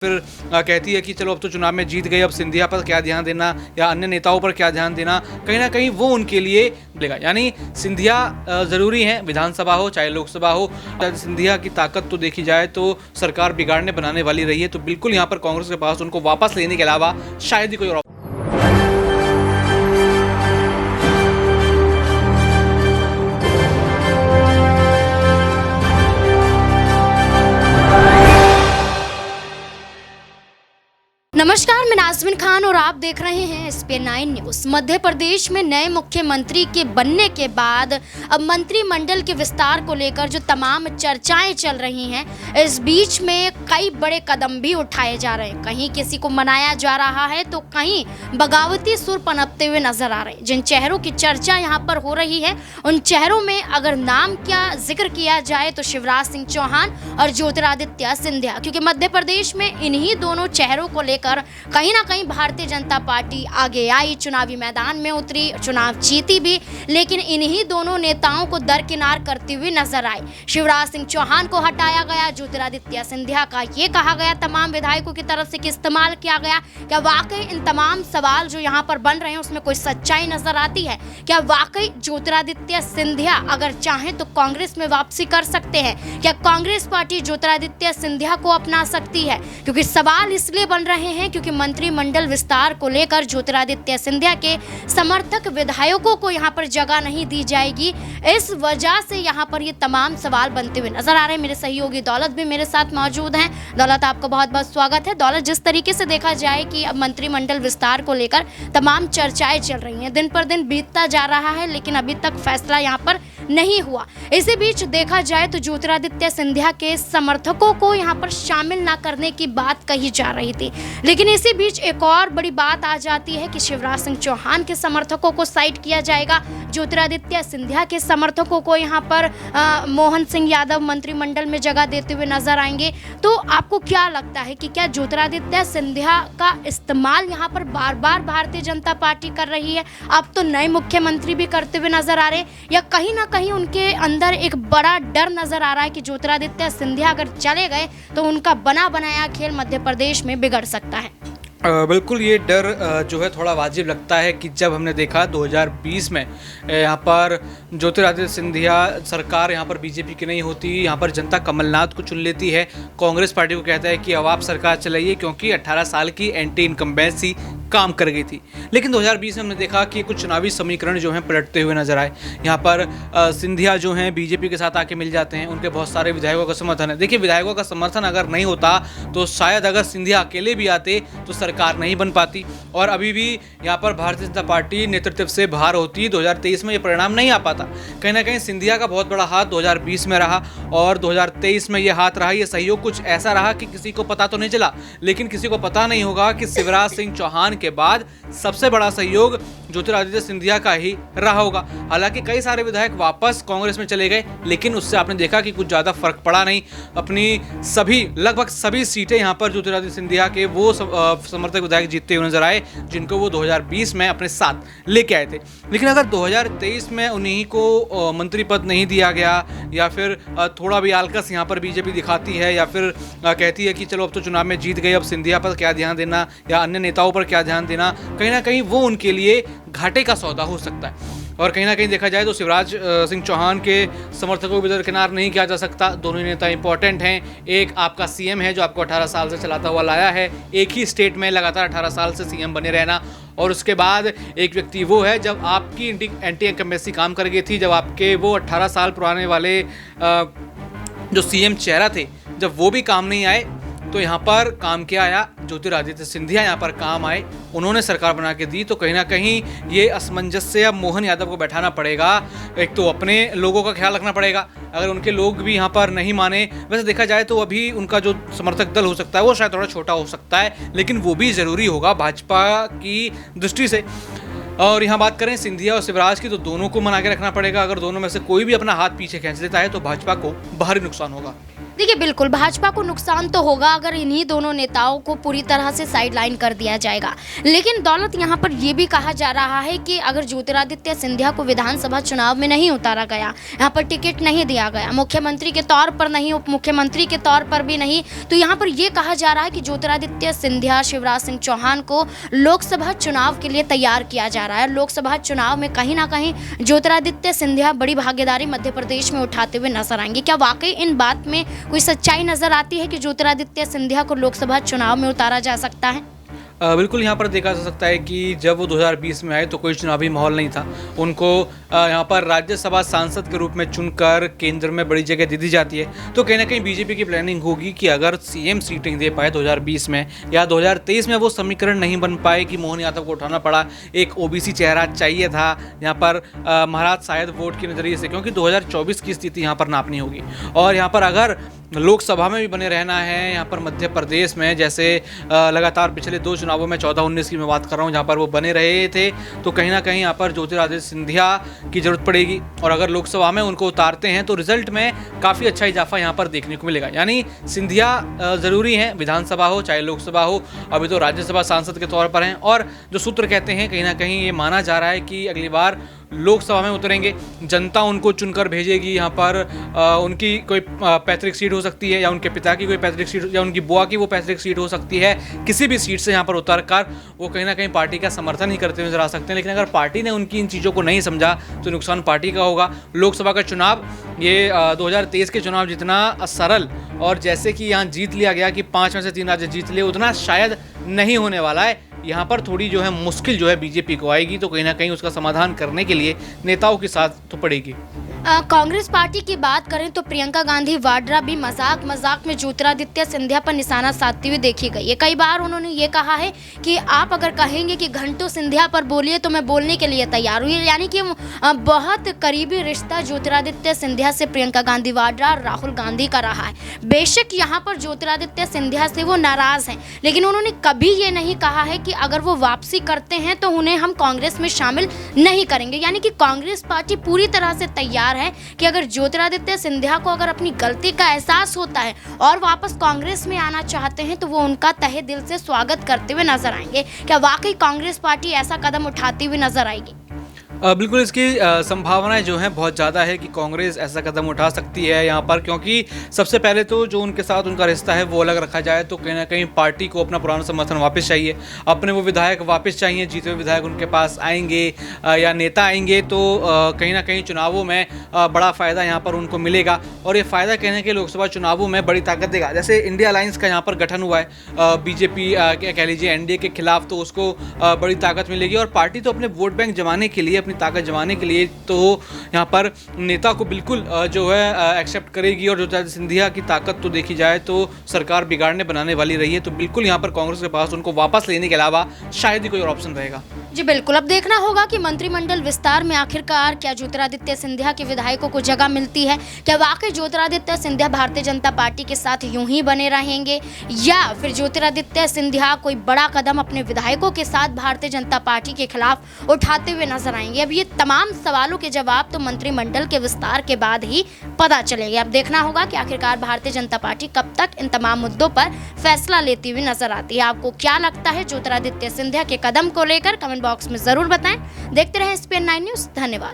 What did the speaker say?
फिर कहती है कि चलो अब तो चुनाव में जीत गए, अब सिंधिया पर क्या ध्यान देना या अन्य नेताओं पर क्या ध्यान देना, कहीं ना कहीं वो उनके लिए लेगा। यानी सिंधिया ज़रूरी हैं, विधानसभा हो चाहे लोकसभा हो। सिंधिया की ताकत तो देखी जाए तो सरकार बिगाड़ने बनाने वाली रही है, तो बिल्कुल यहाँ पर कांग्रेस के पास उनको वापस लेने के अलावा शायद ही कोई और। नमस्कार, मैं नाज़मीन खान और आप देख रहे हैं SPN9 न्यूज़। मध्य प्रदेश में नए मुख्यमंत्री के बनने के बाद अब मंत्रिमंडल के विस्तार को लेकर जो तमाम चर्चाएं चल रही हैं, इस बीच में कई बड़े कदम भी उठाए जा रहे हैं। कहीं किसी को मनाया जा रहा है तो कहीं बगावती सुर पनपते हुए नजर आ रहे हैं। जिन चेहरों की चर्चा यहाँ पर हो रही है, उन चेहरों में अगर नाम का जिक्र किया जाए तो शिवराज सिंह चौहान और ज्योतिरादित्य सिंधिया, क्योंकि मध्य प्रदेश में इन्हीं दोनों चेहरों को लेकर कहीं ना कहीं भारतीय जनता पार्टी आगे आई, चुनावी मैदान में उतरी, चुनाव जीती भी, लेकिन इन्हीं दोनों नेताओं को दरकिनार करती हुई नजर आई। शिवराज सिंह चौहान को हटाया गया, ज्योतिरादित्य सिंधिया का ये कहा गया तमाम विधायकों की तरफ से कि इस्तेमाल किया गया। क्या वाकई इन तमाम सवाल जो यहाँ पर बन रहे हैं उसमें कोई सच्चाई नजर आती है? क्या वाकई ज्योतिरादित्य सिंधिया अगर चाहें तो कांग्रेस में वापसी कर सकते हैं? क्या कांग्रेस पार्टी ज्योतिरादित्य सिंधिया को अपना सकती है? क्योंकि सवाल इसलिए बन रहे हैं क्योंकि मंत्रिमंडल विस्तार को लेकर ज्योतिरादित्य सिंधिया के समर्थक विधायकों को यहां पर जगह नहीं दी जाएगी। इस वजह से यहां पर ये तमाम सवाल बनते हुए नजर आ रहे हैं। मेरे सहयोगी दौलत भी मेरे साथ मौजूद हैं। दौलत, आपका बहुत बहुत स्वागत है। दौलत, जिस तरीके से देखा जाए कि अब मंत्रिमंडल विस्तार को लेकर तमाम चर्चाएं चल रही हैं, दिन पर दिन बीतता जा रहा है, लेकिन अभी तक फैसला यहाँ पर नहीं हुआ। इसी बीच देखा जाए तो ज्योतिरादित्य सिंधिया के समर्थकों को यहाँ पर शामिल ना करने की बात कही जा रही थी, लेकिन इसी बीच एक और बड़ी बात आ जाती है कि शिवराज सिंह चौहान के समर्थकों को साइड किया जाएगा, ज्योतिरादित्य सिंधिया के समर्थकों को यहाँ पर मोहन सिंह यादव मंत्रिमंडल में जगह देते हुए नजर आएंगे। तो आपको क्या लगता है कि क्या ज्योतिरादित्य सिंधिया का इस्तेमाल यहाँ पर बार बार भारतीय जनता पार्टी कर रही है? अब तो नए मुख्यमंत्री भी करते हुए नजर आ रहे हैं, या कहीं ना कहीं उनके अंदर एक बड़ा डर नजर आ रहा है कि ज्योतिरादित्य सिंधिया अगर चले गए तो उनका बना बनाया खेल मध्य प्रदेश में बिगड़ सकता है? बिल्कुल, ये डर जो है थोड़ा वाजिब लगता है कि जब हमने देखा 2020 में यहाँ पर ज्योतिरादित्य सिंधिया सरकार यहाँ पर बीजेपी की नहीं होती, यहाँ पर जनता कमलनाथ को चुन लेती है, कांग्रेस पार्टी को कहता है कि अब आप सरकार चलाइए, क्योंकि 18 साल की एंटी इनकम्बेंसी काम कर गई थी। लेकिन 2020 में हमने देखा कि कुछ चुनावी समीकरण जो हैं पलटते हुए नजर आए। यहाँ पर सिंधिया जो हैं बीजेपी के साथ आके मिल जाते हैं, उनके बहुत सारे विधायकों का समर्थन है। देखिए, विधायकों का समर्थन अगर नहीं होता तो शायद अगर सिंधिया अकेले भी आते तो सरकार नहीं बन पाती, और अभी भी यहाँ पर भारतीय जनता पार्टी नेतृत्व से बाहर होती। 2023 में ये परिणाम नहीं आ पाता। कहीं ना कहीं सिंधिया का बहुत बड़ा हाथ 2020 में रहा, और 2023 में ये हाथ रहा, ये सहयोग कुछ ऐसा रहा कि किसी को पता तो नहीं चला, लेकिन किसी को पता नहीं होगा कि शिवराज सिंह चौहान के बाद सबसे बड़ा सहयोग ज्योतिरादित्य सिंधिया का ही रहा होगा। हालांकि कई सारे विधायक वापस कांग्रेस में चले गए, लेकिन उससे आपने देखा कि कुछ ज़्यादा फर्क पड़ा नहीं। अपनी लगभग सभी सीटें यहाँ पर ज्योतिरादित्य सिंधिया के वो समर्थक विधायक जीतते हुए नजर आए, जिनको वो 2020 में अपने साथ लेके आए थे। लेकिन अगर 2023 में उन्हीं को मंत्री पद नहीं दिया गया, या फिर थोड़ा भी आलकस यहाँ पर बीजेपी दिखाती है, या फिर कहती है कि चलो अब तो चुनाव में जीत गए, अब सिंधिया पर क्या ध्यान देना या अन्य नेताओं पर क्या ध्यान देना, कहीं ना कहीं वो उनके लिए घाटे का सौदा हो सकता है। और कहीं ना कहीं देखा जाए तो शिवराज सिंह चौहान के समर्थकों को भी दरकिनार नहीं किया जा सकता। दोनों नेता इंपॉर्टेंट हैं। एक आपका सीएम है जो आपको 18 साल से चलाता हुआ लाया है, एक ही स्टेट में लगातार 18 साल से सीएम बने रहना, और उसके बाद एक व्यक्ति वो है जब आपकी एंटी इनकम्बेंसी काम कर गई थी, जब आपके वो 18 साल पुराने वाले जो सीएम चेहरा थे, जब वो भी काम नहीं आए, तो यहाँ पर काम क्या आया? ज्योतिरादित्य सिंधिया यहाँ पर काम आए, उन्होंने सरकार बना के दी। तो कहीं ना कहीं ये असमंजस्य अब मोहन यादव को बैठाना पड़ेगा। एक तो अपने लोगों का ख्याल रखना पड़ेगा, अगर उनके लोग भी यहाँ पर नहीं माने। वैसे देखा जाए तो अभी उनका जो समर्थक दल हो सकता है वो शायद थोड़ा छोटा हो सकता है, लेकिन वो भी ज़रूरी होगा भाजपा की दृष्टि से। और यहाँ बात करें सिंधिया और शिवराज की, तो दोनों को मना के रखना पड़ेगा। अगर दोनों में से कोई भी अपना हाथ पीछे खींच लेता है तो भाजपा को बाहरी नुकसान होगा। देखिए बिल्कुल भाजपा को नुकसान तो होगा अगर इन्हीं दोनों नेताओं को पूरी तरह से साइडलाइन कर दिया जाएगा। लेकिन दौलत यहाँ पर ये भी कहा जा रहा है कि अगर ज्योतिरादित्य सिंधिया को विधानसभा चुनाव में नहीं उतारा गया, यहाँ पर टिकट नहीं दिया गया, मुख्यमंत्री के तौर पर नहीं, उप मुख्यमंत्री के तौर पर भी नहीं, तो यहाँ पर ये कहा जा रहा है कि ज्योतिरादित्य सिंधिया, शिवराज सिंह चौहान को लोकसभा चुनाव के लिए तैयार किया जा रहा है। लोकसभा चुनाव में कहीं ना कहीं ज्योतिरादित्य सिंधिया बड़ी भागीदारी मध्य प्रदेश में उठाते हुए नजर आएंगे। क्या वाकई इन बात में कोई सच्चाई नजर आती है कि ज्योतिरादित्य सिंधिया को लोकसभा चुनाव में उतारा जा सकता है? बिल्कुल यहाँ पर देखा जा सकता है कि जब वो 2020 में आए तो कोई चुनावी माहौल नहीं था। उनको यहाँ पर राज्यसभा सांसद के रूप में चुनकर केंद्र में बड़ी जगह दे दी जाती है। तो कहीं ना कहीं बीजेपी की प्लानिंग होगी कि अगर सीएम सीट नहीं दे पाए 2020 में या 2023 में वो समीकरण नहीं बन पाए कि मोहन यादव को उठाना पड़ा, एक ओबीसी चेहरा चाहिए था यहाँ पर महाराज शायद वोट के नज़रिए से, क्योंकि 2024 की स्थिति यहाँ पर नापनी होगी। और यहाँ पर अगर लोकसभा में भी बने रहना है यहाँ पर मध्य प्रदेश में, जैसे लगातार पिछले 2 चुनावों में 14-19 की मैं बात कर रहा हूँ जहाँ पर वो बने रहे थे, तो कहीं ना कहीं यहाँ पर ज्योतिरादित्य सिंधिया की ज़रूरत पड़ेगी। और अगर लोकसभा में उनको उतारते हैं तो रिजल्ट में काफ़ी अच्छा इजाफा यहाँ पर देखने को मिलेगा। यानी सिंधिया ज़रूरी है, विधानसभा हो चाहे लोकसभा हो। अभी तो राज्यसभा सांसद के तौर पर हैं और जो सूत्र कहते हैं कहीं ना कहीं ये माना जा रहा है कि अगली बार लोकसभा में उतरेंगे, जनता उनको चुनकर भेजेगी। यहाँ पर उनकी कोई पैतृक सीट हो सकती है या उनके पिता की कोई पैतृक सीट या उनकी बुआ की वो पैतृक सीट हो सकती है। किसी भी सीट से यहाँ पर उतरकर वो कहीं ना कहीं पार्टी का समर्थन ही करते हुए नजर आ सकते हैं। लेकिन अगर पार्टी ने उनकी इन चीज़ों को नहीं समझा तो नुकसान पार्टी का होगा। लोकसभा का चुनाव ये 2023 के चुनाव जितना सरल और जैसे कि यहाँ जीत लिया गया कि 5 में से 3 राज्य जीत लिए, उतना शायद नहीं होने वाला है। यहाँ पर थोड़ी जो है मुश्किल जो है बीजेपी को आएगी, तो कहीं ना कहीं उसका समाधान करने के लिए नेताओं की साथ तो पड़ेगी। कांग्रेस पार्टी की बात करें तो प्रियंका गांधी वाड्रा भी मजाक में ज्योतिरादित्य सिंधिया पर निशाना साधती हुई देखी गई है। कई बार उन्होंने ये कहा है कि आप अगर कहेंगे कि घंटों सिंधिया पर बोलिए तो मैं बोलने के लिए तैयार हूँ। यानी कि बहुत करीबी रिश्ता ज्योतिरादित्य सिंधिया से प्रियंका गांधी वाड्रा और राहुल गांधी का रहा है। बेशक यहाँ पर ज्योतिरादित्य सिंधिया से वो नाराज हैं, लेकिन उन्होंने कभी ये नहीं कहा है कि अगर वो वापसी करते हैं तो उन्हें हम कांग्रेस में शामिल नहीं करेंगे। यानी कि कांग्रेस पार्टी पूरी तरह से तैयार है कि अगर ज्योतिरादित्य सिंधिया को अगर अपनी गलती का एहसास होता है और वापस कांग्रेस में आना चाहते हैं तो वो उनका तहे दिल से स्वागत करते हुए नजर आएंगे। क्या वाकई कांग्रेस पार्टी ऐसा कदम उठाती हुई नजर आएगी? बिल्कुल इसकी संभावनाएं जो हैं बहुत ज़्यादा है कि कांग्रेस ऐसा कदम उठा सकती है यहाँ पर, क्योंकि सबसे पहले तो जो उनके साथ उनका रिश्ता है वो अलग रखा जाए तो कहीं ना कहीं पार्टी को अपना पुराना समर्थन वापस चाहिए, अपने वो विधायक वापस चाहिए, जीते हुए विधायक उनके पास आएंगे या नेता आएंगे तो कहीं ना कहीं चुनावों में बड़ा फ़ायदा यहाँ पर उनको मिलेगा। और ये फ़ायदा कहने के लोकसभा चुनावों में बड़ी ताकत देगा। जैसे इंडिया अलायंस का यहाँ पर गठन हुआ है बीजेपी कह लीजिए एनडीए के खिलाफ, तो उसको बड़ी ताकत मिलेगी। और पार्टी तो अपने वोट बैंक जमाने के लिए, अपनी ताकत जमाने के लिए तो यहाँ पर नेता को बिल्कुल जो है एक्सेप्ट करेगी। और ज्योतिरादित्य सिंधिया की ताकत तो देखी जाए तो सरकार बिगाड़ने बनाने वाली रही है, तो बिल्कुल यहाँ पर कांग्रेस के पास उनको वापस लेने के अलावा शायद ही कोई और ऑप्शन रहेगा। जी बिल्कुल, अब देखना होगा कि मंत्रिमंडल विस्तार में आखिरकार क्या ज्योतिरादित्य सिंधिया के विधायकों को जगह मिलती है। क्या वाकई ज्योतिरादित्य सिंधिया भारतीय जनता पार्टी के साथ यूं ही बने रहेंगे या फिर ज्योतिरादित्य सिंधिया कोई बड़ा कदम अपने विधायकों के साथ भारतीय जनता पार्टी के खिलाफ उठाते हुए नजर आएंगे। अब ये तमाम सवालों के जवाब तो मंत्रिमंडल के विस्तार के बाद ही पता चलेंगे। अब देखना होगा कि आखिरकार भारतीय जनता पार्टी कब तक इन तमाम मुद्दों पर फैसला लेती हुई नजर आती है। आपको क्या लगता है ज्योतिरादित्य सिंधिया के कदम को लेकर? कमेंट बॉक्स में जरूर बताएं। देखते रहें SPN9 न्यूज़। धन्यवाद।